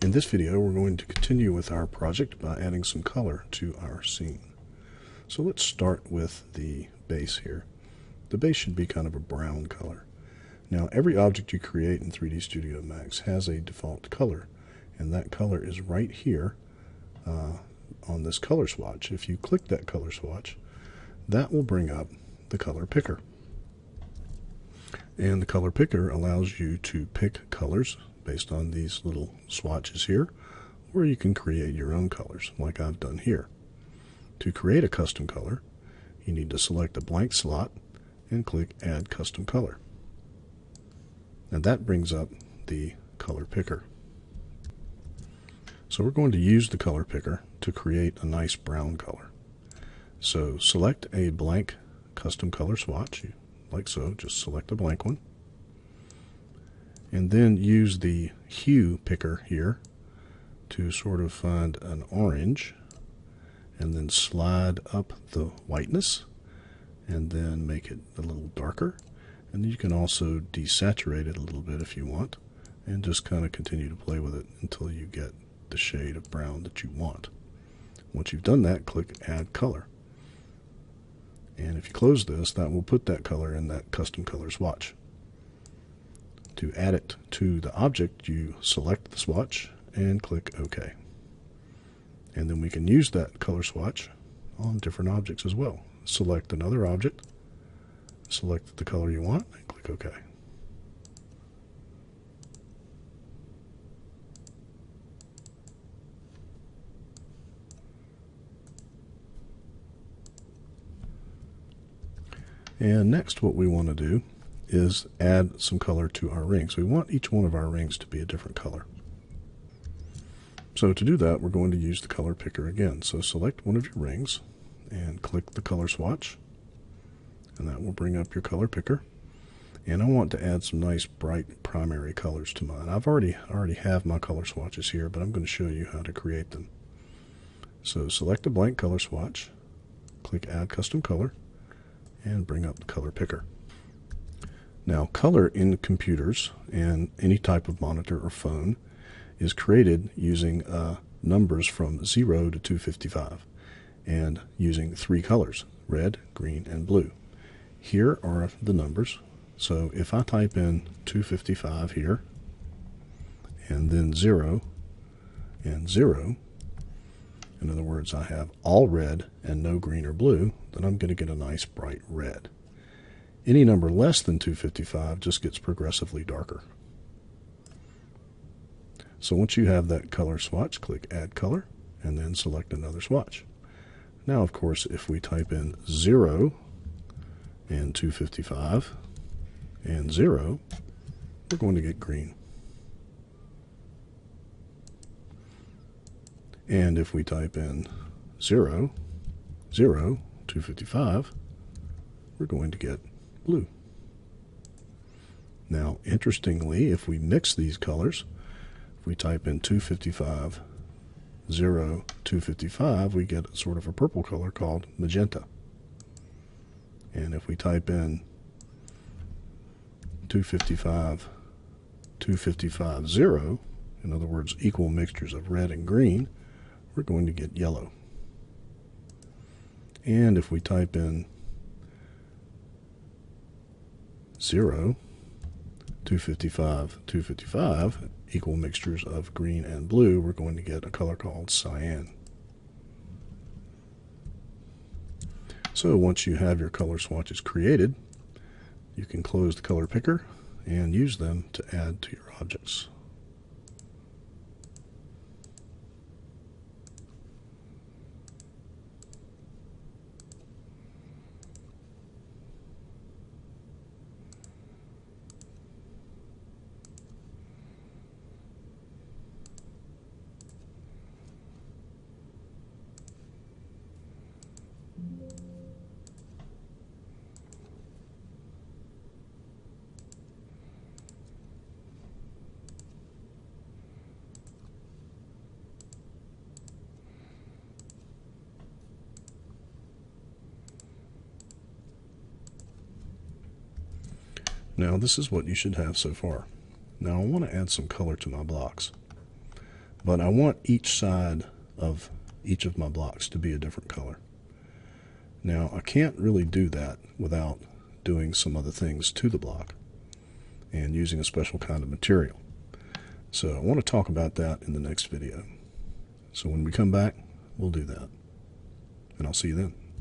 In this video, we're going to continue with our project by adding some color to our scene. So let's start with the base here. The base should be kind of a brown color. Now, every object you create in 3D Studio Max has a default color, and that color is right here on this color swatch. If you click that color swatch, that will bring up the color picker. And the color picker allows you to pick colors based on these little swatches here, or you can create your own colors like I've done here. To create a custom color, you need to select a blank slot and click Add Custom Color. And that brings up the color picker. So we're going to use the color picker to create a nice brown color. So select a blank custom color swatch, like so, just select a blank one. And then use the hue picker here to sort of find an orange, and then slide up the whiteness and then make it a little darker. And then you can also desaturate it a little bit if you want, and just kind of continue to play with it until you get the shade of brown that you want. Once you've done that, click Add Color. And if you close this, that will put that color in that custom color swatch. To add it to the object, you select the swatch and click OK. And then we can use that color swatch on different objects as well. Select another object, select the color you want, and click OK. And next, what we want to do is add some color to our rings. We want each one of our rings to be a different color. So to do that, we're going to use the color picker again. So select one of your rings and click the color swatch, and that will bring up your color picker. And I want to add some nice bright primary colors to mine. I already have my color swatches here, but I'm going to show you how to create them. So select a blank color swatch, click Add Custom Color, and bring up the color picker. Now, color in computers and any type of monitor or phone is created using numbers from 0 to 255 and using 3 colors: red, green, and blue. Here are the numbers. So if I type in 255 here and then 0 and 0, in other words, I have all red and no green or blue, then I'm going to get a nice bright red. Any number less than 255 just gets progressively darker. So once you have that color swatch, click Add Color, and then select another swatch. Now, of course, if we type in 0 and 255 and 0, we're going to get green. And if we type in 0, 0, 255, we're going to get blue. Now, interestingly, if we mix these colors, if we type in 255, 0, 255, we get sort of a purple color called magenta. And if we type in 255, 255, 0, in other words, equal mixtures of red and green, we're going to get yellow. And if we type in 0, 255, 255, equal mixtures of green and blue, we're going to get a color called cyan. So once you have your color swatches created, you can close the color picker and use them to add to your objects. Now this is what you should have so far. Now I want to add some color to my blocks. but I want each side of each of my blocks to be a different color. Now, I can't really do that without doing some other things to the block and using a special kind of material. So I want to talk about that in the next video. So when we come back, we'll do that. And I'll see you then.